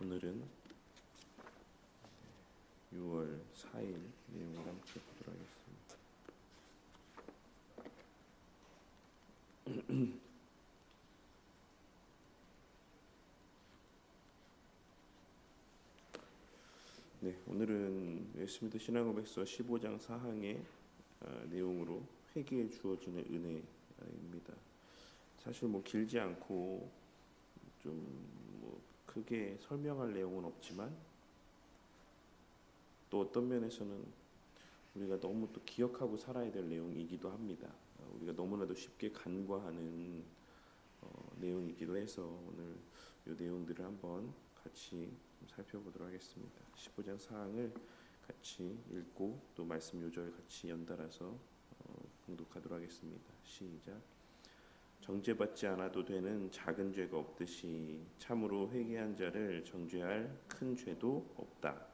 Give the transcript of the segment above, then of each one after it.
오늘은 6월 4일 내용을 함께 보도록 하겠습니다. 네, 오늘은 웨스트민스터 신앙고백서 15장 4항의 내용으로 회개에 주어지는 은혜입니다. 사실 길지 않고 좀 크게 설명할 내용은 없지만 또 어떤 면에서는 우리가 너무 또 기억하고 살아야 될 내용이기도 합니다. 우리가 너무나도 쉽게 간과하는 내용이기도 해서 오늘 이 내용들을 한번 같이 살펴보도록 하겠습니다. 15장 4항을 같이 읽고 또 말씀 요절 같이 연달아서 봉독하도록 하겠습니다. 시작. 정죄받지 않아도 되는 작은 죄가 없듯이 참으로 회개한 자를 정죄할 큰 죄도 없다.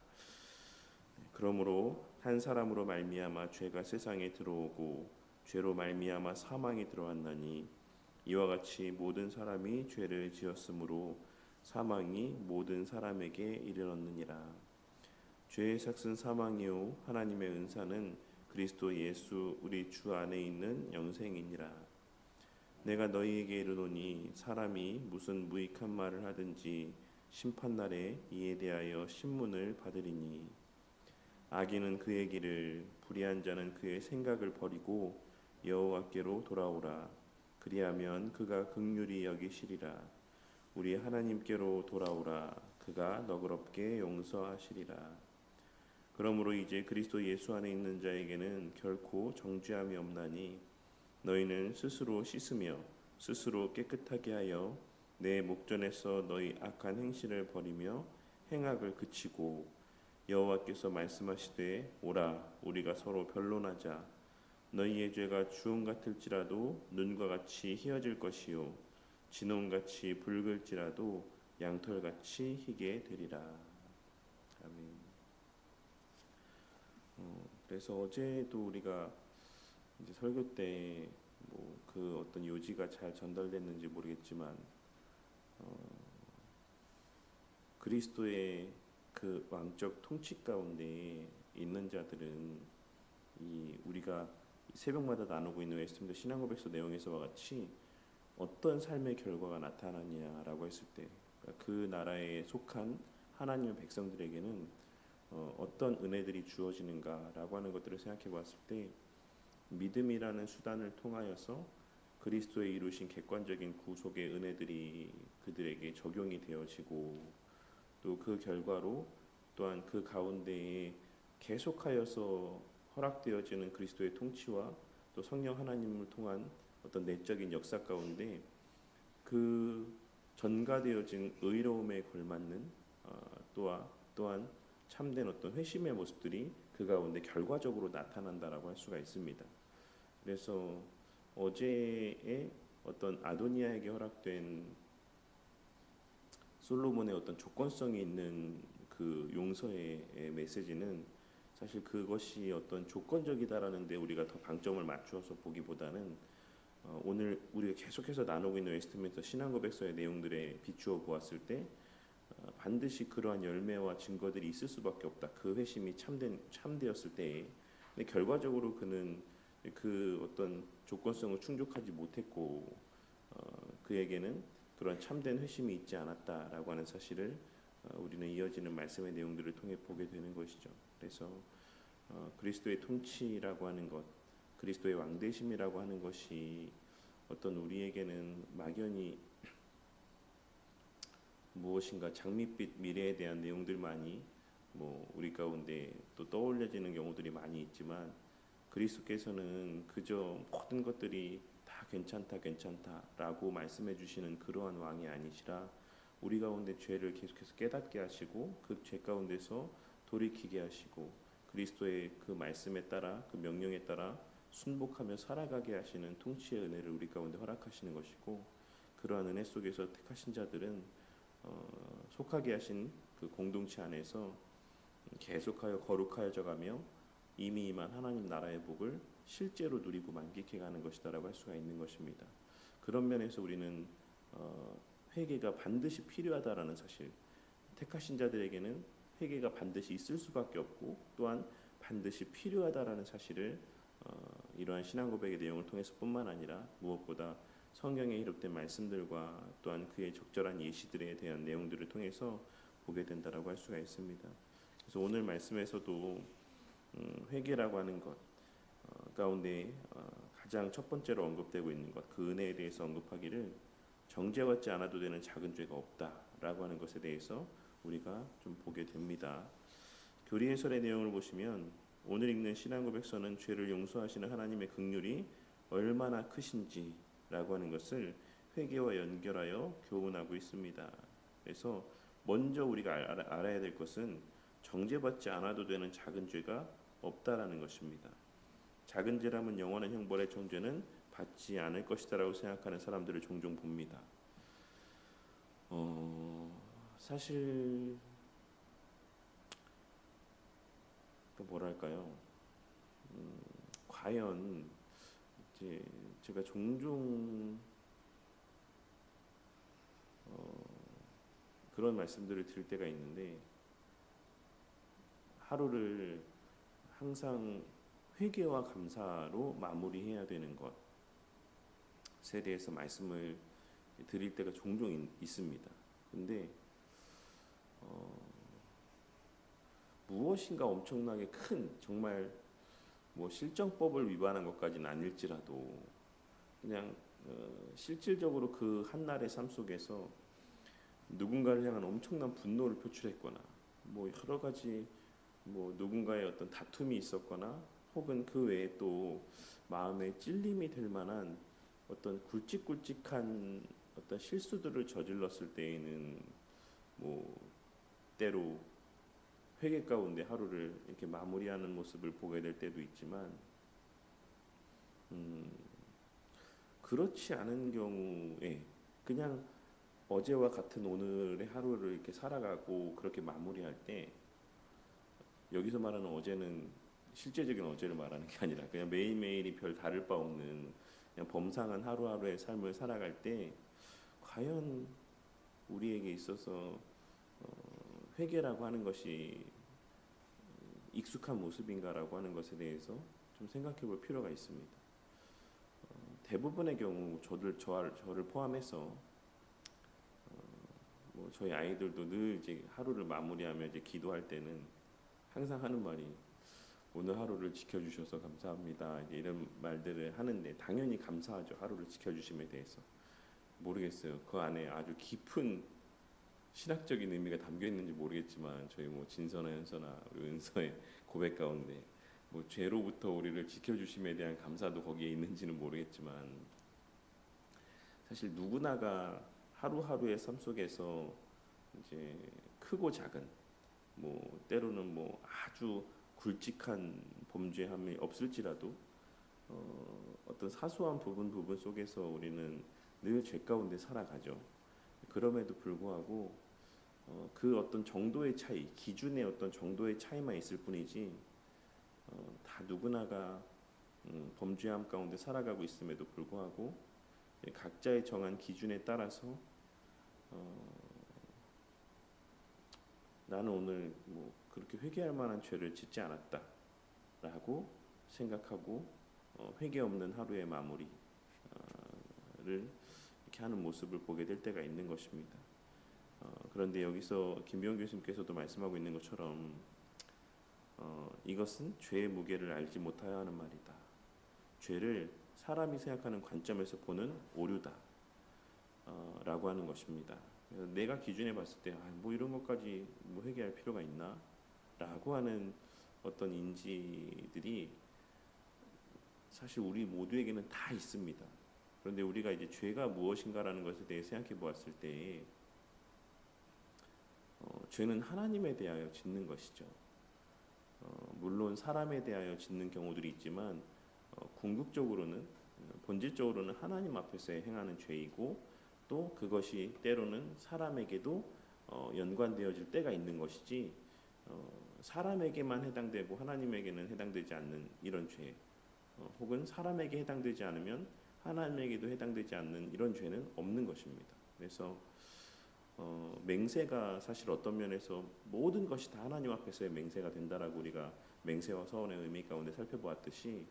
그러므로 한 사람으로 말미암아 죄가 세상에 들어오고 죄로 말미암아 사망이 들어왔나니 이와 같이 모든 사람이 죄를 지었으므로 사망이 모든 사람에게 이르렀느니라. 죄의 삭은 사망이요 하나님의 은사는 그리스도 예수 우리 주 안에 있는 영생이니라. 내가 너희에게 이르노니 사람이 무슨 무익한 말을 하든지 심판날에 이에 대하여 신문을 받으리니 악인은 그의 길을 불의한 자는 그의 생각을 버리고 여호와께로 돌아오라. 그리하면 그가 긍휼히 여기시리라. 우리 하나님께로 돌아오라. 그가 너그럽게 용서하시리라. 그러므로 이제 그리스도 예수 안에 있는 자에게는 결코 정죄함이 없나니 너희는 스스로 씻으며 스스로 깨끗하게 하여 내 목전에서 너희 악한 행실을 버리며 행악을 그치고 여호와께서 말씀하시되 오라 우리가 서로 변론하자. 너희의 죄가 주홍 같을지라도 눈과 같이 희어질 것이요 진홍같이 붉을지라도 양털같이 희게 되리라. 아멘. 그래서 어제도 우리가 이제 설교 때 그 어떤 요지가 잘 전달됐는지 모르겠지만 그리스도의 그 왕적 통치 가운데 있는 자들은 이 우리가 새벽마다 나누고 있는 웨스트민스터 신앙고백서 내용에서와 같이 어떤 삶의 결과가 나타나냐라고 했을 때 그 나라에 속한 하나님의 백성들에게는 어떤 은혜들이 주어지는가라고 하는 것들을 생각해 봤을 때 믿음이라는 수단을 통하여서 그리스도의 이루신 객관적인 구속의 은혜들이 그들에게 적용이 되어지고 또 그 결과로 또한 그 가운데에 계속하여서 허락되어지는 그리스도의 통치와 또 성령 하나님을 통한 어떤 내적인 역사 가운데 그 전가되어진 의로움에 걸맞는 또한 참된 어떤 회심의 모습들이 그 가운데 결과적으로 나타난다라고 할 수가 있습니다. 그래서 어제의 어떤 아도니아에게 허락된 솔로몬의 어떤 조건성이 있는 그 용서의 메시지는 사실 그것이 어떤 조건적이다라는 데 우리가 더 방점을 맞추어서 보기보다는 오늘 우리가 계속해서 나누고 있는 웨스트민스터 신앙고백서의 내용들에 비추어 보았을 때 반드시 그러한 열매와 증거들이 있을 수밖에 없다. 그 회심이 참되었을 때에. 근데 결과적으로 그는 그 어떤 조건성을 충족하지 못했고 그에게는 그런 참된 회심이 있지 않았다라고 하는 사실을 우리는 이어지는 말씀의 내용들을 통해 보게 되는 것이죠. 그래서 그리스도의 통치라고 하는 것, 그리스도의 왕되심이라고 하는 것이 어떤 우리에게는 막연히 무엇인가 장밋빛 미래에 대한 내용들만이 우리 가운데 또 떠올려지는 경우들이 많이 있지만 그리스도께서는 그저 모든 것들이 다 괜찮다라고 말씀해 주시는 그러한 왕이 아니시라 우리 가운데 죄를 계속해서 깨닫게 하시고 그 죄 가운데서 돌이키게 하시고 그리스도의 그 말씀에 따라 그 명령에 따라 순복하며 살아가게 하시는 통치의 은혜를 우리 가운데 허락하시는 것이고 그러한 은혜 속에서 택하신 자들은 속하게 하신 그 공동체 안에서 계속하여 거룩하여져 가며 이미 임한 하나님 나라의 복을 실제로 누리고 만끽해 가는 것이다라고 할 수가 있는 것입니다. 그런 면에서 우리는 회개가 반드시 필요하다라는 사실, 택하신 자들에게는 회개가 반드시 있을 수밖에 없고 또한 반드시 필요하다라는 사실을 이러한 신앙 고백의 내용을 통해서뿐만 아니라 무엇보다 성경에 기록된 말씀들과 또한 그의 적절한 예시들에 대한 내용들을 통해서 보게 된다라고 할 수가 있습니다. 그래서 오늘 말씀에서도 회개라고 하는 것 가운데 가장 첫 번째로 언급되고 있는 것, 그 은혜에 대해서 언급하기를 정죄받지 않아도 되는 작은 죄가 없다라고 하는 것에 대해서 우리가 좀 보게 됩니다. 교리 해설의 내용을 보시면 오늘 읽는 신앙 고백서는 죄를 용서하시는 하나님의 긍휼이 얼마나 크신지라고 하는 것을 회개와 연결하여 교훈하고 있습니다. 그래서 먼저 우리가 알아야 될 것은 정죄받지 않아도 되는 작은 죄가 없다라는 것입니다. 작은 죄라면 영원한 형벌의 정죄는 받지 않을 것이다라고 생각하는 사람들을 종종 봅니다. 사실 뭐랄까요? 과연 이제 제가 종종 그런 말씀들을 드릴 때가 있는데 하루를 항상 회개와 감사로 마무리해야 되는 것에 대해서 말씀을 드릴 때가 종종 있습니다. 근데 무엇인가 엄청나게 큰 정말 뭐 실정법을 위반한 것까지는 아닐지라도 그냥 실질적으로 그 한날의 삶 속에서 누군가를 향한 엄청난 분노를 표출했거나 뭐 여러 가지 뭐 누군가의 어떤 다툼이 있었거나 혹은 그 외에 또 마음에 찔림이 될 만한 어떤 굵직굵직한 어떤 실수들을 저질렀을 때에는 뭐 때로 회개 가운데 하루를 이렇게 마무리하는 모습을 보게 될 때도 있지만 그렇지 않은 경우에 그냥 어제와 같은 오늘의 하루를 이렇게 살아가고 그렇게 마무리할 때 여기서 말하는 어제는 실제적인 어제를 말하는 게 아니라 그냥 매일매일이 별 다를 바 없는 그냥 범상한 하루하루의 삶을 살아갈 때 과연 우리에게 있어서 회개라고 하는 것이 익숙한 모습인가라고 하는 것에 대해서 좀 생각해 볼 필요가 있습니다. 대부분의 경우 저를 포함해서 뭐 저희 아이들도 늘 이제 하루를 마무리하며 이제 기도할 때는 항상 하는 말이 오늘 하루를 지켜주셔서 감사합니다. 이제 이런 말들을 하는데 당연히 감사하죠. 하루를 지켜주심에 대해서. 모르겠어요. 그 안에 아주 깊은 신학적인 의미가 담겨 있는지 모르겠지만 저희 뭐 진서나 현서나 우리 은서의 고백 가운데 뭐 죄로부터 우리를 지켜주심에 대한 감사도 거기에 있는지는 모르겠지만 사실 누구나가 하루하루의 삶 속에서 이제 크고 작은 뭐 때로는 뭐 아주 굵직한 범죄함이 없을지라도 어떤 사소한 부분 속에서 우리는 늘 죄 가운데 살아가죠. 그럼에도 불구하고 그 어떤 정도의 차이, 기준의 어떤 정도의 차이만 있을 뿐이지 다 누구나가 범죄함 가운데 살아가고 있음에도 불구하고 각자의 정한 기준에 따라서 나는 오늘 뭐 그렇게 회개할 만한 죄를 짓지 않았다라고 생각하고 회개 없는 하루의 마무리를 이렇게 하는 모습을 보게 될 때가 있는 것입니다. 그런데 여기서 김병현 교수님께서도 말씀하고 있는 것처럼 이것은 죄의 무게를 알지 못하여 하는 말이다. 죄를 사람이 생각하는 관점에서 보는 오류다 라고 하는 것입니다. 내가 기준에 봤을 때 뭐 이런 것까지 뭐 회개할 필요가 있나? 라고 하는 어떤 인지들이 사실 우리 모두에게는 다 있습니다. 그런데 우리가 이제 죄가 무엇인가라는 것에 대해 생각해 보았을 때 죄는 하나님에 대하여 짓는 것이죠. 물론 사람에 대하여 짓는 경우들이 있지만 궁극적으로는 본질적으로는 하나님 앞에서 행하는 죄이고 또 그것이 때로는 사람에게도 연관되어질 때가 있는 것이지 사람에게만 해당되고 하나님에게는 해당되지 않는 이런 죄 혹은 사람에게 해당되지 않으면 하나님에게도 해당되지 않는 이런 죄는 없는 것입니다. 그래서 맹세가 사실 어떤 면에서 모든 것이 다 하나님 앞에서의 맹세가 된다라고 우리가 맹세와 서원의 의미 가운데 살펴보았듯이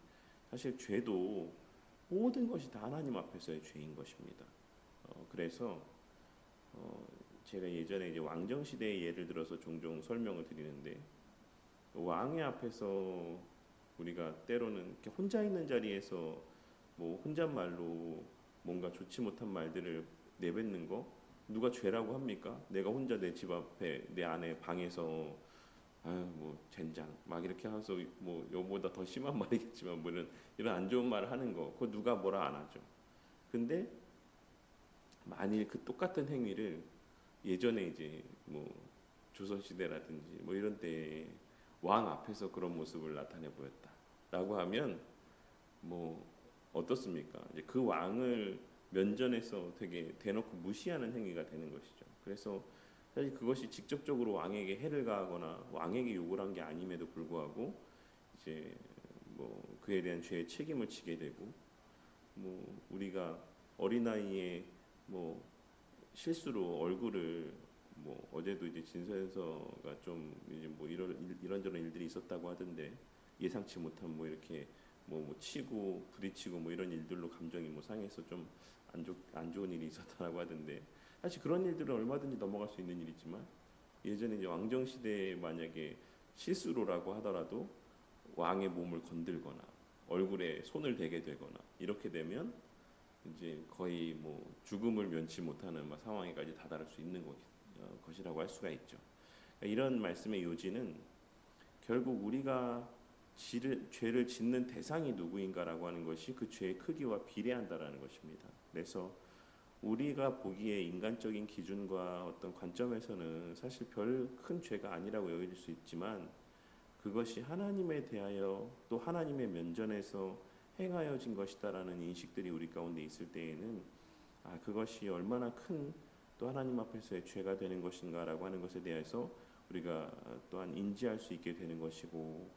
사실 죄도 모든 것이 다 하나님 앞에서의 죄인 것입니다. 그래서 제가 예전에 이제 왕정 시대의 예를 들어서 종종 설명을 드리는데 왕의 앞에서 우리가 때로는 이렇게 혼자 있는 자리에서 뭐 혼잣말로 뭔가 좋지 못한 말들을 내뱉는 거 누가 죄라고 합니까? 내가 혼자 내 집 앞에 내 안에 방에서 아유 뭐 젠장 막 이렇게 해서 뭐 요보다 더 심한 말이겠지만 뭐 이런 안 좋은 말을 하는 거 그거 누가 뭐라 안 하죠. 근데 만일 그 똑같은 행위를 예전에 이제 뭐 조선 시대라든지 뭐 이런 때 왕 앞에서 그런 모습을 나타내 보였다라고 하면 뭐 어떻습니까? 이제 그 왕을 면전에서 되게 대놓고 무시하는 행위가 되는 것이죠. 그래서 사실 그것이 직접적으로 왕에게 해를 가하거나 왕에게 욕을 한 게 아님에도 불구하고 이제 뭐 그에 대한 죄의 책임을 지게 되고 뭐 우리가 어린아이의 뭐 실수로 얼굴을 뭐 어제도 이제 진서에서가 좀 이제 뭐 이런저런 일들이 있었다고 하던데 예상치 못한 뭐 이렇게 뭐 치고 부딪히고 뭐 이런 일들로 감정이 뭐 상해서 좀 안 좋은 일이 있었다고 하던데 사실 그런 일들은 얼마든지 넘어갈 수 있는 일이지만 예전에 이제 왕정 시대에 만약에 실수로라고 하더라도 왕의 몸을 건들거나 얼굴에 손을 대게 되거나 이렇게 되면 이제 거의 뭐 죽음을 면치 못하는 상황에까지 다다를 수 있는 것이라고 할 수가 있죠. 이런 말씀의 요지는 결국 우리가 죄를 짓는 대상이 누구인가라고 하는 것이 그 죄의 크기와 비례한다라는 것입니다. 그래서 우리가 보기에 인간적인 기준과 어떤 관점에서는 사실 별 큰 죄가 아니라고 여겨질 수 있지만 그것이 하나님에 대하여 또 하나님의 면전에서 행하여진 것이다라는 인식들이 우리 가운데 있을 때에는 그것이 얼마나 큰 또 하나님 앞에서의 죄가 되는 것인가라고 하는 것에 대해서 우리가 또한 인지할 수 있게 되는 것이고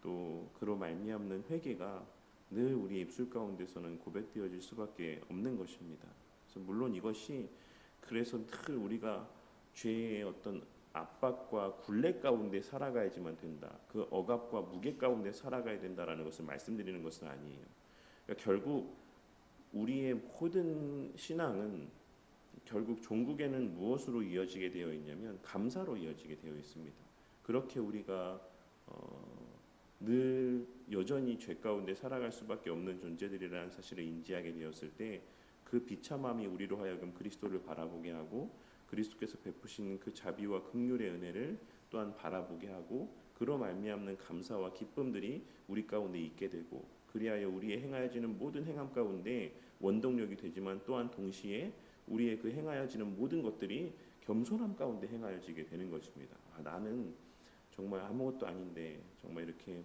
또 그로 말미암는 회개가 늘 우리의 입술 가운데서는 고백되어질 수밖에 없는 것입니다. 그래서 물론 이것이 그래서 늘 우리가 죄의 어떤 압박과 굴레 가운데 살아가야지만 된다. 그 억압과 무게 가운데 살아가야 된다라는 것을 말씀드리는 것은 아니에요. 그러니까 결국 우리의 모든 신앙은 결국 종국에는 무엇으로 이어지게 되어 있냐면 감사로 이어지게 되어 있습니다. 그렇게 우리가 늘 여전히 죄 가운데 살아갈 수밖에 없는 존재들이라는 사실을 인지하게 되었을 때 그 비참함이 우리로 하여금 그리스도를 바라보게 하고 그리스도께서 베푸신 그 자비와 긍휼의 은혜를 또한 바라보게 하고 그로 말미암는 감사와 기쁨들이 우리 가운데 있게 되고 그리하여 우리의 행하여지는 모든 행함 가운데 원동력이 되지만 또한 동시에 우리의 그 행하여지는 모든 것들이 겸손함 가운데 행하여지게 되는 것입니다. 나는 정말 아무것도 아닌데 정말 이렇게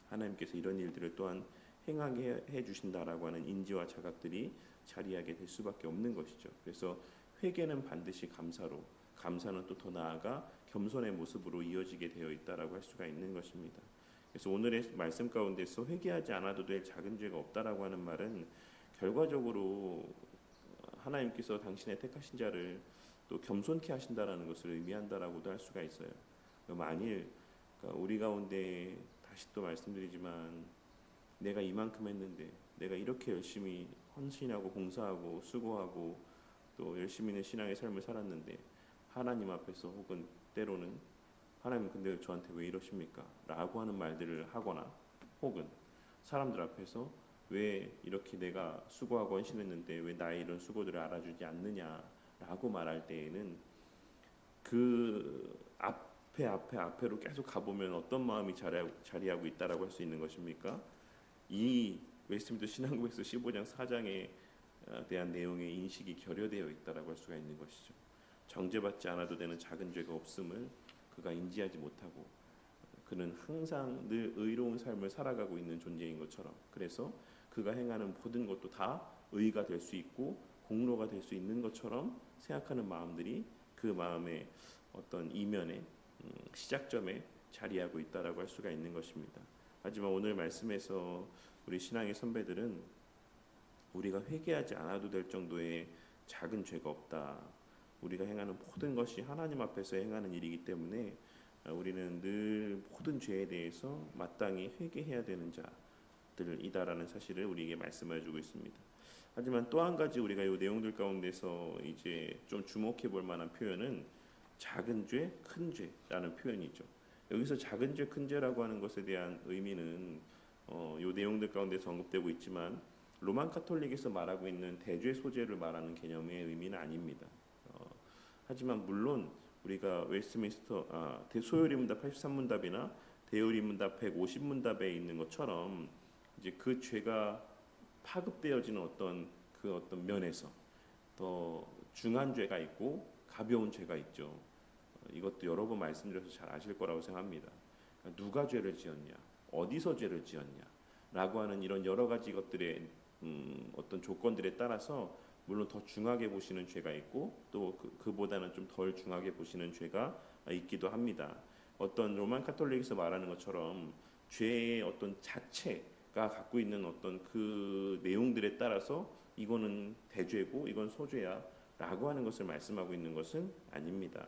하나님께서 이런 일들을 또한 행하게 해주신다라고 하는 인지와 자각들이 자리하게 될 수밖에 없는 것이죠. 그래서 회개는 반드시 감사로, 감사는 또 더 나아가 겸손의 모습으로 이어지게 되어 있다라고 할 수가 있는 것입니다. 그래서 오늘의 말씀 가운데서 회개하지 않아도 될 작은 죄가 없다라고 하는 말은 결과적으로 하나님께서 당신의 택하신 자를 또 겸손케 하신다라는 것을 의미한다라고도 할 수가 있어요. 만일 우리 가운데 다시 또 말씀드리지만 내가 이만큼 했는데 내가 이렇게 열심히 헌신하고 봉사하고 수고하고 또 열심히 있는 신앙의 삶을 살았는데 하나님 앞에서 혹은 때로는 하나님 근데 저한테 왜 이러십니까? 라고 하는 말들을 하거나 혹은 사람들 앞에서 왜 이렇게 내가 수고하고 헌신했는데 왜 나의 이런 수고들을 알아주지 않느냐라고 말할 때에는 그 앞에로 계속 가보면 어떤 마음이 자리하고 있다라고 할 수 있는 것입니까? 이 웨스트민스터 신앙고백서 15장 4장에 대한 내용의 인식이 결여되어 있다라고 할 수가 있는 것이죠. 정죄받지 않아도 되는 작은 죄가 없음을 그가 인지하지 못하고 그는 항상 늘 의로운 삶을 살아가고 있는 존재인 것처럼 그래서 그가 행하는 모든 것도 다 의가 될 수 있고 공로가 될 수 있는 것처럼 생각하는 마음들이 그 마음의 어떤 이면에 시작점에 자리하고 있다라고 할 수가 있는 것입니다. 하지만 오늘 말씀에서 우리 신앙의 선배들은 우리가 회개하지 않아도 될 정도의 작은 죄가 없다. 우리가 행하는 모든 것이 하나님 앞에서 행하는 일이기 때문에 우리는 늘 모든 죄에 대해서 마땅히 회개해야 되는 자들이다라는 사실을 우리에게 말씀해 주고 있습니다. 하지만 또 한 가지 우리가 이 내용들 가운데서 이제 좀 주목해 볼 만한 표현은 작은 죄, 큰 죄라는 표현이죠. 여기서 작은 죄, 큰 죄라고 하는 것에 대한 의미는 이 내용들 가운데서 언급되고 있지만 로만 카톨릭에서 말하고 있는 대죄 소재를 말하는 개념의 의미는 아닙니다. 하지만 물론 우리가 웨스트민스터 소요리문답 83문답이나 대요리문답 150문답에 있는 것처럼 이제 그 죄가 파급되어지는 어떤 면에서 더 중한 죄가 있고 가벼운 죄가 있죠. 이것도 여러 번 말씀드려서 잘 아실 거라고 생각합니다. 그러니까 누가 죄를 지었냐, 어디서 죄를 지었냐라고 하는 이런 여러 가지 것들의 어떤 조건들에 따라서 물론 더 중하게 보시는 죄가 있고 또 그보다는 좀 덜 중하게 보시는 죄가 있기도 합니다. 어떤 로만 카톨릭에서 말하는 것처럼 죄의 어떤 자체가 갖고 있는 어떤 그 내용들에 따라서 이거는 대죄고 이건 소죄야라고 하는 것을 말씀하고 있는 것은 아닙니다.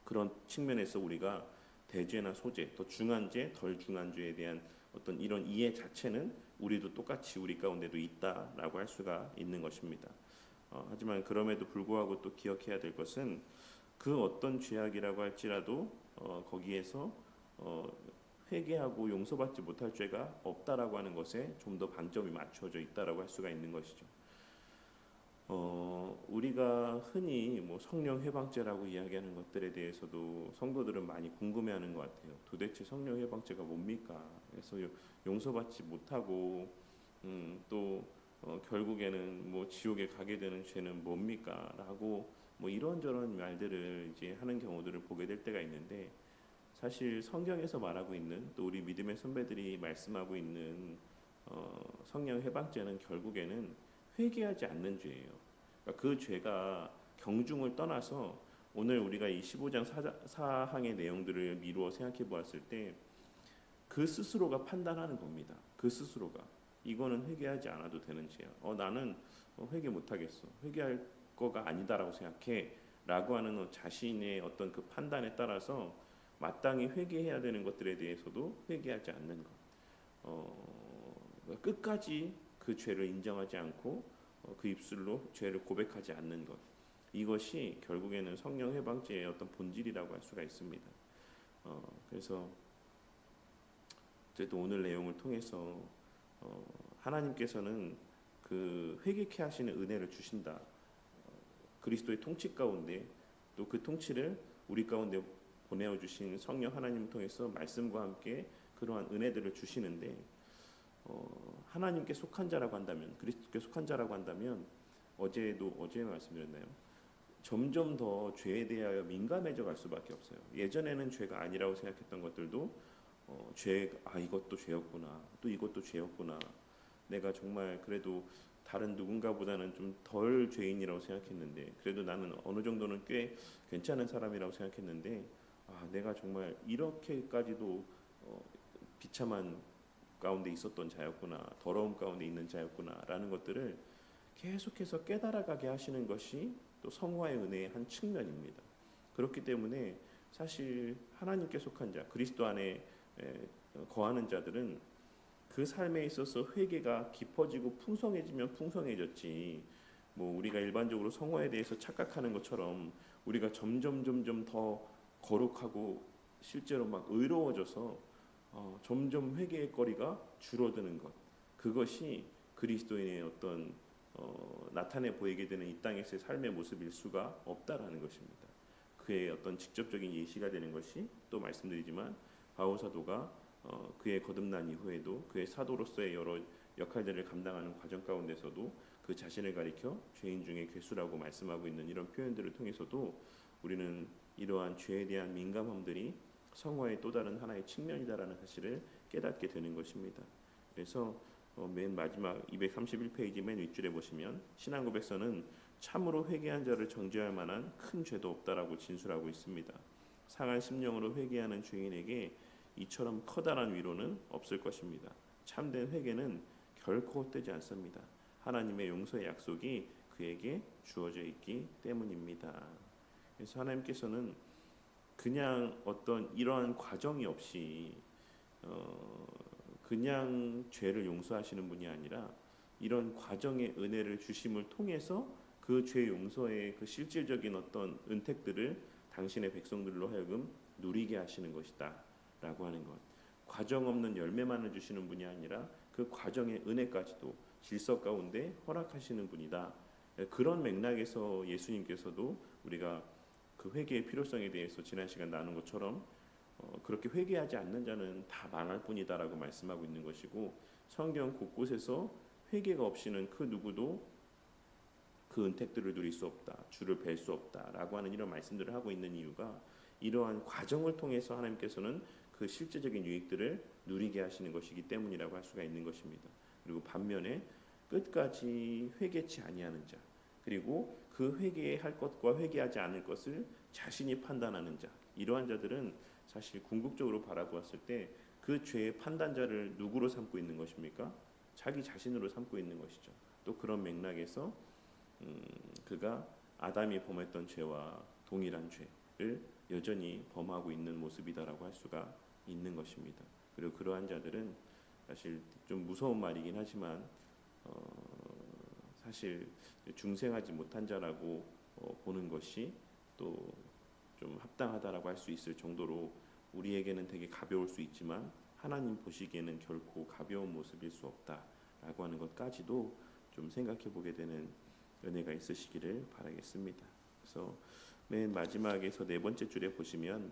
그런 측면에서 우리가 대죄나 소죄, 더 중한 죄, 덜 중한 죄에 대한 어떤 이런 이해 자체는 우리도 똑같이 우리 가운데도 있다라고 할 수가 있는 것입니다. 하지만 그럼에도 불구하고 또 기억해야 될 것은 그 어떤 죄악이라고 할지라도 거기에서 회개하고 용서받지 못할 죄가 없다라고 하는 것에 좀 더 방점이 맞춰져 있다라고 할 수가 있는 것이죠. 우리가 흔히 뭐 성령 해방죄라고 이야기하는 것들에 대해서도 성도들은 많이 궁금해하는 것 같아요. 도대체 성령 해방죄가 뭡니까? 그래서 용서받지 못하고 또 결국에는 뭐 지옥에 가게 되는 죄는 뭡니까? 라고 뭐 이런저런 말들을 이제 하는 경우들을 보게 될 때가 있는데 사실 성경에서 말하고 있는 또 우리 믿음의 선배들이 말씀하고 있는 성령 해방죄는 결국에는 회개하지 않는 죄예요. 그러니까 그 죄가 경중을 떠나서 오늘 우리가 이 15장 사항의 내용들을 미루어 생각해 보았을 때 그 스스로가 판단하는 겁니다. 그 스스로가 이거는 회개하지 않아도 되는 죄야. 나는 회개 못하겠어. 회개할 거가 아니다라고 생각해. 라고 하는 자신의 어떤 그 판단에 따라서 마땅히 회개해야 되는 것들에 대해서도 회개하지 않는 것. 끝까지 그 죄를 인정하지 않고 그 입술로 죄를 고백하지 않는 것. 이것이 결국에는 성령 해방죄의 어떤 본질이라고 할 수가 있습니다. 그래서 어쨌든 오늘 내용을 통해서 하나님께서는 그 회개케 하시는 은혜를 주신다. 그리스도의 통치 가운데 또 그 통치를 우리 가운데 보내어 주신 성령 하나님을 통해서 말씀과 함께 그러한 은혜들을 주시는데 하나님께 속한 자라고 한다면 그리스도께 속한 자라고 한다면 어제 말씀드렸나요? 점점 더 죄에 대하여 민감해져 갈 수밖에 없어요. 예전에는 죄가 아니라고 생각했던 것들도 이것도 죄였구나. 또 이것도 죄였구나. 내가 정말 그래도 다른 누군가보다는 좀 덜 죄인이라고 생각했는데 그래도 나는 어느 정도는 꽤 괜찮은 사람이라고 생각했는데 내가 정말 이렇게까지도 비참한 가운데 있었던 자였구나. 더러움 가운데 있는 자였구나라는 것들을 계속해서 깨달아가게 하시는 것이 또 성화의 은혜의 한 측면입니다. 그렇기 때문에 사실 하나님께 속한 자, 그리스도 안에 거하는 자들은 그 삶에 있어서 회개가 깊어지고 풍성해지면 풍성해졌지 뭐 우리가 일반적으로 성화에 대해서 착각하는 것처럼 우리가 점점 더 거룩하고 실제로 막 의로워져서 점점 회개의 거리가 줄어드는 것, 그것이 그리스도인의 어떤 나타내 보이게 되는 이 땅에서의 삶의 모습일 수가 없다라는 것입니다. 그의 어떤 직접적인 예시가 되는 것이 또 말씀드리지만 바울 사도가 그의 거듭난 이후에도 그의 사도로서의 여러 역할들을 감당하는 과정 가운데서도 그 자신을 가리켜 죄인 중에 괴수라고 말씀하고 있는 이런 표현들을 통해서도 우리는 이러한 죄에 대한 민감함들이 성화의 또 다른 하나의 측면이다라는 사실을 깨닫게 되는 것입니다. 그래서 맨 마지막 231페이지 맨 윗줄에 보시면 신앙고백서는 참으로 회개한 자를 정죄할 만한 큰 죄도 없다라고 진술하고 있습니다. 상한 심령으로 회개하는 죄인에게 이처럼 커다란 위로는 없을 것입니다. 참된 회개는 결코 헛되지 않습니다. 하나님의 용서의 약속이 그에게 주어져 있기 때문입니다. 그래서 하나님께서는 그냥 어떤 이러한 과정이 없이 그냥 죄를 용서하시는 분이 아니라 이런 과정의 은혜를 주심을 통해서 그 죄 용서의 그 실질적인 어떤 은택들을 당신의 백성들로 하여금 누리게 하시는 것이다 라고 하는 것. 과정 없는 열매만을 주시는 분이 아니라 그 과정의 은혜까지도 질서 가운데 허락하시는 분이다. 그런 맥락에서 예수님께서도 우리가 그 회개의 필요성에 대해서 지난 시간 나눈 것처럼 그렇게 회개하지 않는 자는 다 망할 뿐이다라고 말씀하고 있는 것이고, 성경 곳곳에서 회개가 없이는 그 누구도 그 은택들을 누릴 수 없다, 주를 뵐 수 없다라고 하는 이런 말씀들을 하고 있는 이유가 이러한 과정을 통해서 하나님께서는 그 실제적인 유익들을 누리게 하시는 것이기 때문이라고 할 수가 있는 것입니다. 그리고 반면에 끝까지 회개치 아니하는 자, 그리고 그 회개할 것과 회개하지 않을 것을 자신이 판단하는 자, 이러한 자들은 사실 궁극적으로 바라보았을 때 그 죄의 판단자를 누구로 삼고 있는 것입니까? 자기 자신으로 삼고 있는 것이죠. 또 그런 맥락에서 그가 아담이 범했던 죄와 동일한 죄를 여전히 범하고 있는 모습이다라고 할 수가 있는 것입니다. 그리고 그러한 자들은 사실 좀 무서운 말이긴 하지만 사실 중생하지 못한 자라고 보는 것이 또 좀 합당하다라고 할 수 있을 정도로 우리에게는 되게 가벼울 수 있지만 하나님 보시기에는 결코 가벼운 모습일 수 없다라고 하는 것까지도 좀 생각해 보게 되는 은혜가 있으시기를 바라겠습니다. 그래서 맨 마지막에서 네 번째 줄에 보시면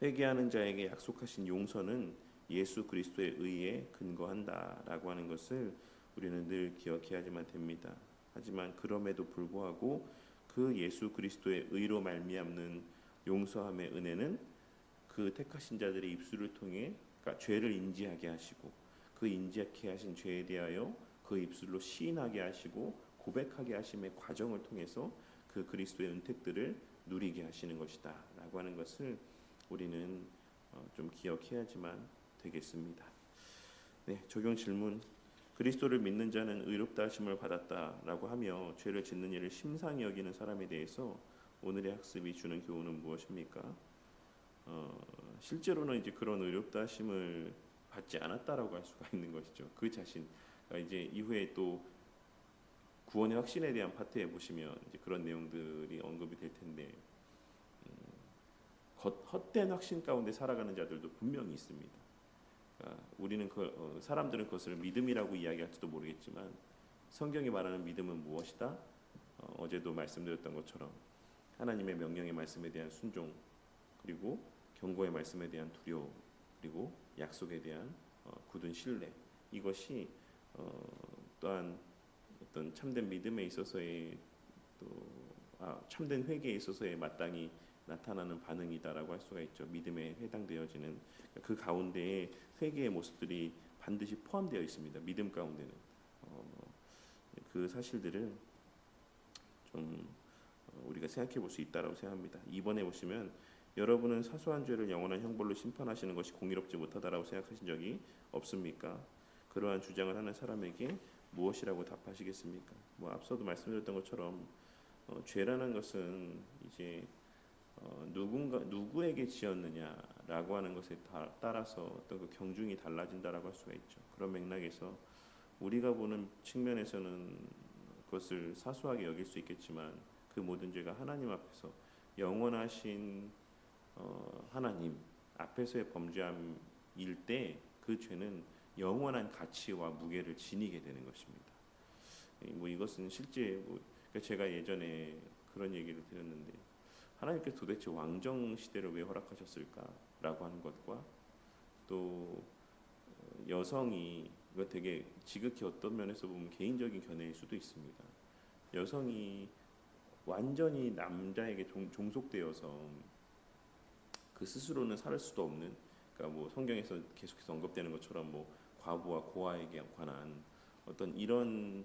회개하는 자에게 약속하신 용서는 예수 그리스도의 의에 근거한다라고 하는 것을 우리는 늘 기억해야지만 됩니다. 하지만 그럼에도 불구하고 그 예수 그리스도의 의로 말미암는 용서함의 은혜는 그 택하신 자들의 입술을 통해 그러니까 죄를 인지하게 하시고 그 인지하게 하신 죄에 대하여 그 입술로 시인하게 하시고 고백하게 하심의 과정을 통해서 그 그리스도의 은택들을 누리게 하시는 것이다 라고 하는 것을 우리는 좀 기억해야지만 되겠습니다. 네, 적용 질문. 그리스도를 믿는 자는 의롭다 하심을 받았다라고 하며 죄를 짓는 일을 심상히 여기는 사람에 대해서 오늘의 학습이 주는 교훈은 무엇입니까? 실제로는 이제 그런 의롭다 하심을 받지 않았다라고 할 수가 있는 것이죠. 그 자신. 그러니까 이제 이후에 또 구원의 확신에 대한 파트에 보시면 이제 그런 내용들이 언급이 될 텐데 헛된 확신 가운데 살아가는 자들도 분명히 있습니다. 그러니까 우리는 사람들은 그것을 믿음이라고 이야기할지도 모르겠지만 성경이 말하는 믿음은 무엇이다? 어제도 말씀드렸던 것처럼 하나님의 명령의 말씀에 대한 순종, 그리고 경고의 말씀에 대한 두려움, 그리고 약속에 대한 굳은 신뢰, 이것이 또한 어떤 참된 믿음에 있어서의 참된 회개에 있어서의 마땅히 나타나는 반응이다라고 할 수가 있죠. 믿음에 해당되어지는 그 가운데에 회개의 모습들이 반드시 포함되어 있습니다. 믿음 가운데는 그 사실들을 좀 우리가 생각해 볼 수 있다라고 생각합니다. 2번에 보시면 여러분은 사소한 죄를 영원한 형벌로 심판하시는 것이 공의롭지 못하다라고 생각하신 적이 없습니까? 그러한 주장을 하는 사람에게 무엇이라고 답하시겠습니까? 앞서도 말씀드렸던 것처럼 죄라는 것은 이제 누구에게 지었느냐라고 하는 것에 따라서 어떤 그 경중이 달라진다라고 할 수가 있죠. 그런 맥락에서 우리가 보는 측면에서는 그것을 사소하게 여길 수 있겠지만 그 모든 죄가 하나님 앞에서 영원하신 하나님 앞에서의 범죄함일 때 그 죄는 영원한 가치와 무게를 지니게 되는 것입니다. 이것은 실제 그러니까 제가 예전에 그런 얘기를 드렸는데 하나님께서 도대체 왕정 시대를 왜 허락하셨을까라고 하는 것과 또 여성이 이거 되게 지극히 어떤 면에서 보면 개인적인 견해일 수도 있습니다. 여성이 완전히 남자에게 종속되어서 그 스스로는 살 수도 없는, 그러니까 성경에서 계속해서 언급되는 것처럼 과부와 고아에게 관한 어떤 이런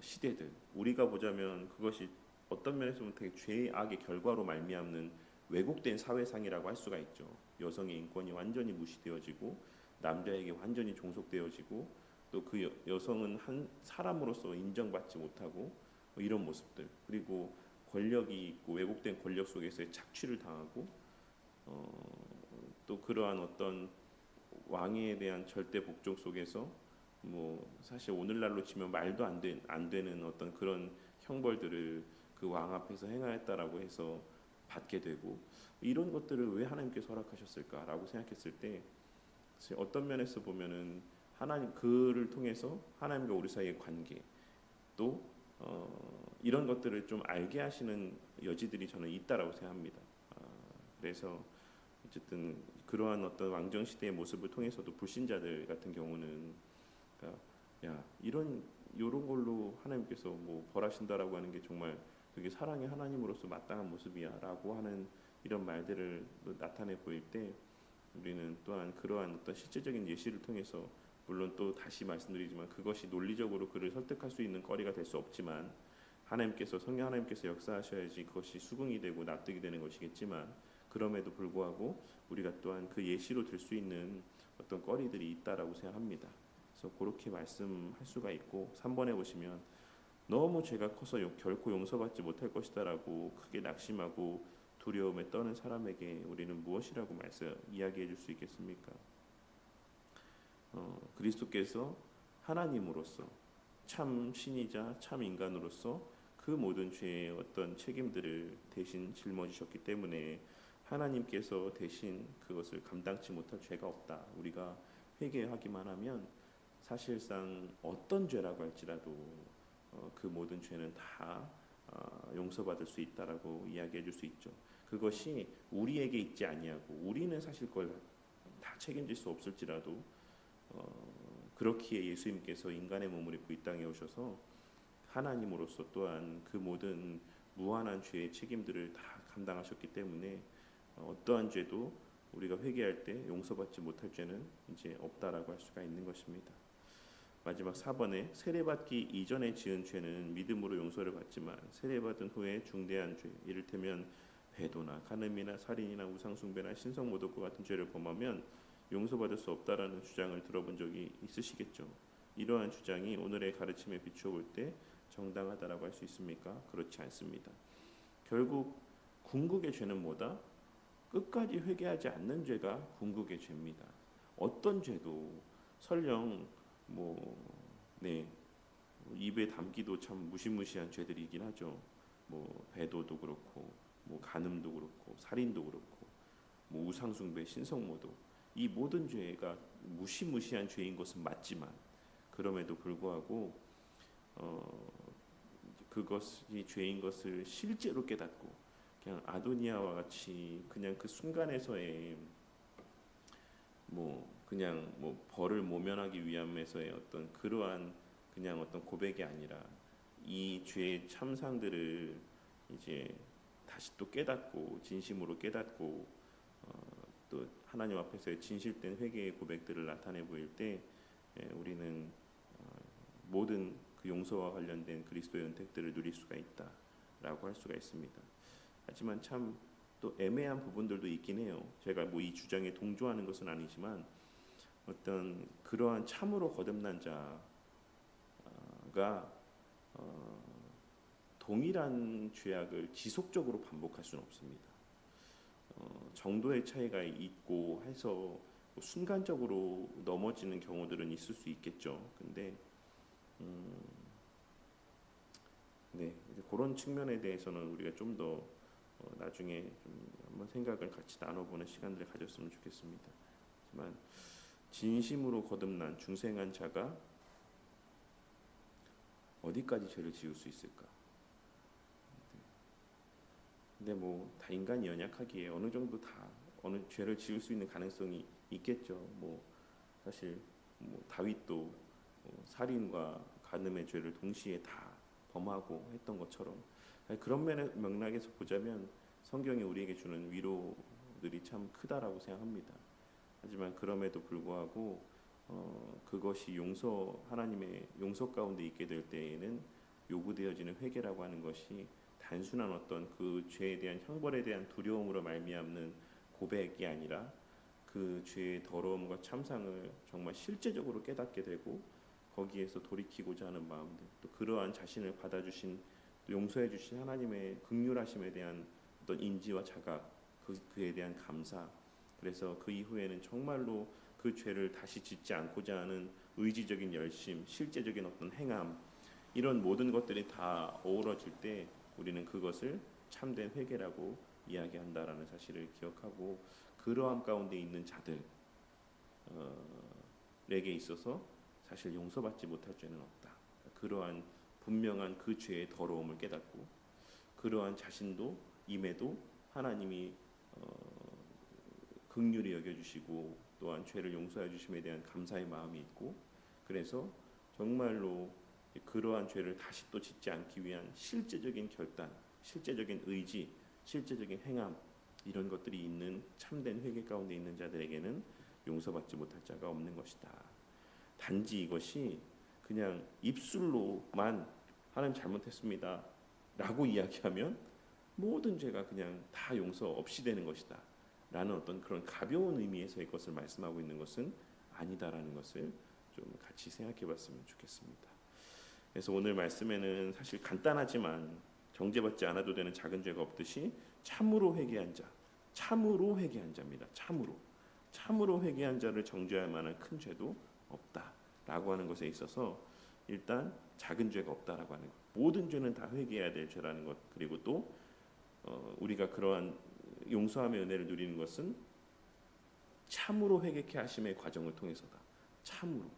시대들, 우리가 보자면 그것이 어떤 면에서 보면 되게 죄악의 결과로 말미암는 왜곡된 사회상이라고 할 수가 있죠. 여성의 인권이 완전히 무시되어지고 남자에게 완전히 종속되어지고 또 그 여성은 한 사람으로서 인정받지 못하고 뭐 이런 모습들, 그리고 권력이 있고 왜곡된 권력 속에서의 착취를 당하고 또 그러한 어떤 왕에 대한 절대 복종 속에서 뭐 사실 오늘날로 치면 말도 안 되는 어떤 그런 형벌들을 그 왕 앞에서 행하였다라고 해서 받게 되고, 이런 것들을 왜 하나님께서 허락하셨을까라고 생각했을 때 어떤 면에서 보면은 하나님 그를 통해서 하나님과 우리 사이의 관계, 또 이런 것들을 좀 알게 하시는 여지들이 저는 있다라고 생각합니다. 그래서 어쨌든 그러한 어떤 왕정 시대의 모습을 통해서도 불신자들 같은 경우는, 그러니까 야 이런 걸로 하나님께서 뭐 벌하신다라고 하는 게 정말 그게 사랑의 하나님으로서 마땅한 모습이야라고 하는 이런 말들을 나타내 보일 때, 우리는 또한 그러한 어떤 실제적인 예시를 통해서, 물론 또 다시 말씀드리지만 그것이 논리적으로 그를 설득할 수 있는 거리가 될 수 없지만, 성령 하나님께서 역사하셔야지 그것이 수긍이 되고 납득이 되는 것이겠지만, 그럼에도 불구하고 우리가 또한 그 예시로 들 수 있는 어떤 거리들이 있다라고 생각합니다. 그래서 그렇게 말씀할 수가 있고, 3번에 보시면 너무 죄가 커서 결코 용서받지 못할 것이다라고 크게 낙심하고 두려움에 떠는 사람에게 우리는 무엇이라고 이야기해 줄 수 있겠습니까? 그리스도께서 하나님으로서 참 신이자 참 인간으로서 그 모든 죄의 어떤 책임들을 대신 짊어지셨기 때문에 하나님께서 대신 그것을 감당치 못할 죄가 없다. 우리가 회개하기만 하면 사실상 어떤 죄라고 할지라도 그 모든 죄는 다 용서받을 수 있다라고 이야기해 줄 수 있죠. 그것이 우리에게 있지 아니하고 우리는 사실 그걸 다 책임질 수 없을지라도 그렇기에 예수님께서 인간의 몸을 입고 이 땅에 오셔서 하나님으로서 또한 그 모든 무한한 죄의 책임들을 다 감당하셨기 때문에 어떠한 죄도 우리가 회개할 때 용서받지 못할 죄는 이제 없다라고 할 수가 있는 것입니다. 마지막 4번에 세례받기 이전에 지은 죄는 믿음으로 용서를 받지만 세례받은 후에 중대한 죄, 이를테면 배도나 간음이나 살인이나 우상숭배나 신성모독과 같은 죄를 범하면 용서받을 수 없다라는 주장을 들어본 적이 있으시겠죠. 이러한 주장이 오늘의 가르침에 비추어 볼 때 정당하다라고 할 수 있습니까? 그렇지 않습니다. 결국 궁극의 죄는 뭐다? 끝까지 회개하지 않는 죄가 궁극의 죄입니다. 어떤 죄도 설령 입에 담기도 참 무시무시한 죄들이긴 하죠. 배도도 그렇고, 간음도 그렇고, 살인도 그렇고, 우상숭배, 신성모독, 이 모든 죄가 무시무시한 죄인 것은 맞지만, 그럼에도 불구하고 그것이 죄인 것을 실제로 깨닫고 그냥 아도니아와 같이 그냥 그 순간에서의 벌을 모면하기 위함에서의 어떤 그러한 그냥 어떤 고백이 아니라 이 죄의 참상들을 이제 다시 또 깨닫고 진심으로 깨닫고 또 하나님 앞에서의 진실된 회개의 고백들을 나타내 보일 때 우리는 모든 그 용서와 관련된 그리스도의 은택들을 누릴 수가 있다라고 할 수가 있습니다. 하지만 참 또 애매한 부분들도 있긴 해요. 제가 이 주장에 동조하는 것은 아니지만 어떤 그러한 참으로 거듭난 자가 동일한 죄악을 지속적으로 반복할 수는 없습니다. 정도의 차이가 있고 해서 순간적으로 넘어지는 경우들은 있을 수 있겠죠. 근데 그런 측면에 대해서는 우리가 좀 더 나중에 좀 한번 생각을 같이 나눠보는 시간들을 가졌으면 좋겠습니다. 하지만 진심으로 거듭난 중생한 자가 어디까지 죄를 지을 수 있을까? 근데 다 인간이 연약하기에 어느 정도 다 어느 죄를 지을 수 있는 가능성이 있겠죠. 사실 다윗도 살인과 간음의 죄를 동시에 다 범하고 했던 것처럼, 그런 맥락에서 보자면 성경이 우리에게 주는 위로들이 참 크다라고 생각합니다. 하지만 그럼에도 불구하고 그것이 하나님의 용서 가운데 있게 될 때에는 요구되어지는 회개라고 하는 것이 단순한 어떤 그 죄에 대한 형벌에 대한 두려움으로 말미암는 고백이 아니라 그 죄의 더러움과 참상을 정말 실제적으로 깨닫게 되고 거기에서 돌이키고자 하는 마음들, 또 그러한 자신을 받아주신, 또 용서해 주신 하나님의 긍휼하심에 대한 어떤 인지와 자각, 그에 대한 감사. 그래서 그 이후에는 정말로 그 죄를 다시 짓지 않고자 하는 의지적인 열심, 실제적인 어떤 행함, 이런 모든 것들이 다 어우러질 때 우리는 그것을 참된 회개라고 이야기한다라는 사실을 기억하고, 그러함 가운데 있는 자들에게 있어서 사실 용서받지 못할 죄는 없다. 그러한 분명한 그 죄의 더러움을 깨닫고, 그러한 자신도 임에도 하나님이 긍휼히 여겨주시고 또한 죄를 용서해 주심에 대한 감사의 마음이 있고, 그래서 정말로 그러한 죄를 다시 또 짓지 않기 위한 실제적인 결단, 실제적인 의지, 실제적인 행함, 이런 것들이 있는 참된 회개 가운데 있는 자들에게는 용서받지 못할 자가 없는 것이다. 단지 이것이 그냥 입술로만 하나님 잘못했습니다 라고 이야기하면 모든 죄가 그냥 다 용서 없이 되는 것이다 라는 어떤 그런 가벼운 의미에서 이것을 말씀하고 있는 것은 아니다라는 것을 좀 같이 생각해 봤으면 좋겠습니다. 그래서 오늘 말씀에는 사실 간단하지만 정죄받지 않아도 되는 작은 죄가 없듯이 참으로 회개한 자, 참으로 회개한 자입니다. 참으로 회개한 자를 정죄할 만한 큰 죄도 없다라고 하는 것에 있어서 일단 작은 죄가 없다라고 하는 것, 모든 죄는 다 회개해야 될 죄라는 것, 그리고 또 우리가 그러한 용서함의 은혜를 누리는 것은 참으로 회개케 하심의 과정을 통해서다. 참으로.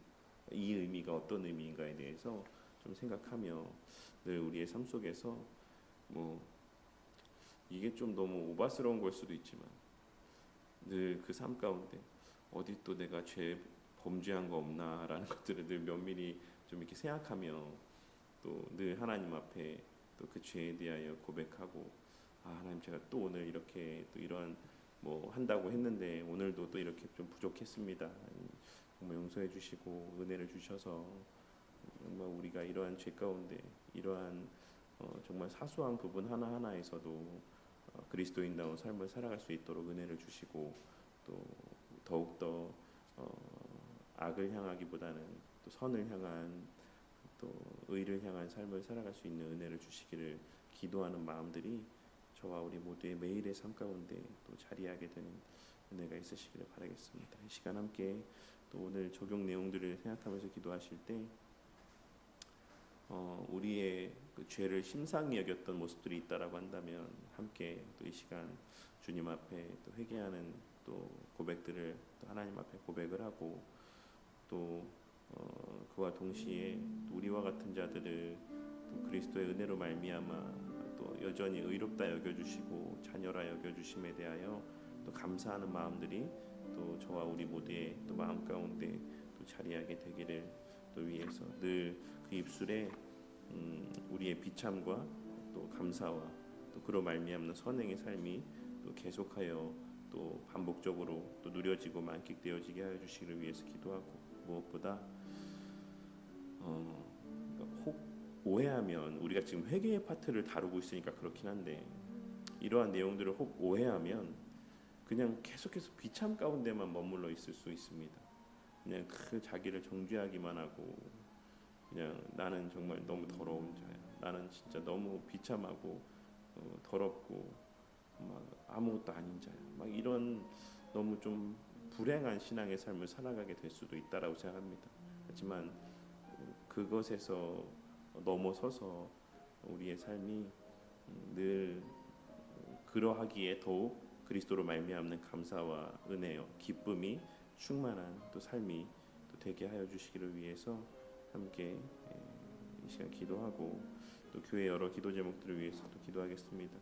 이 의미가 어떤 의미인가에 대해서 좀 생각하며 늘 우리의 삶 속에서 뭐 이게 좀 너무 오바스러운 걸 수도 있지만 늘 그 삶 가운데 어디 또 내가 죄 범죄한 거 없나라는 것들을 늘 면밀히 좀 이렇게 생각하며 또 늘 하나님 앞에 또 그 죄에 대하여 고백하고, 하나님 제가 또 오늘 이렇게 또 이러한 뭐 한다고 했는데 오늘도 또 이렇게 좀 부족했습니다. 정말 용서해 주시고 은혜를 주셔서 정말 우리가 이러한 죄 가운데 이러한 정말 사소한 부분 하나하나에서도 그리스도인다운 삶을 살아갈 수 있도록 은혜를 주시고, 또 더욱더 악을 향하기보다는 또 선을 향한, 또 의를 향한 삶을 살아갈 수 있는 은혜를 주시기를 기도하는 마음들이 저와 우리 모두의 매일의 삶 가운데 또 자리하게 되는 은혜가 있으시기를 바라겠습니다. 이 시간 함께 또 오늘 적용 내용들을 생각하면서 기도하실 때 우리의 그 죄를 심상히 여겼던 모습들이 있다라고 한다면 함께 또 이 시간 주님 앞에 또 회개하는 또 고백들을 또 하나님 앞에 고백을 하고, 또 그와 동시에 또 우리와 같은 자들을 또 그리스도의 은혜로 말미암아 또 여전히 의롭다 여겨주시고 자녀라 여겨주심에 대하여 또 감사하는 마음들이 또 저와 우리 모두의 또 마음 가운데 또 자리하게 되기를 또 위해서 늘 그 입술에 우리의 비참과 또 감사와 또 그로 말미암는 선행의 삶이 또 계속하여 또 반복적으로 또 누려지고 만끽되어지게 하여 주시기를 위해서 기도하고, 무엇보다 혹 오해하면, 우리가 지금 회개의 파트를 다루고 있으니까 그렇긴 한데 이러한 내용들을 혹 오해하면 그냥 계속해서 비참 가운데만 머물러 있을 수 있습니다. 그냥 그 자기를 정죄하기만 하고, 그냥 나는 정말 너무 더러운 자야, 나는 진짜 너무 비참하고 더럽고 막 아무것도 아닌 자야, 막 이런 너무 좀 불행한 신앙의 삶을 살아가게 될 수도 있다라고 생각합니다. 하지만 그것에서 넘어서서 우리의 삶이 늘 그러하기에 더욱 그리스도로 말미암는 감사와 은혜요 기쁨이 충만한 또 삶이 또 되게 하여 주시기를 위해서 함께 이 시간 기도하고, 또 교회 여러 기도 제목들을 위해서 또 기도하겠습니다.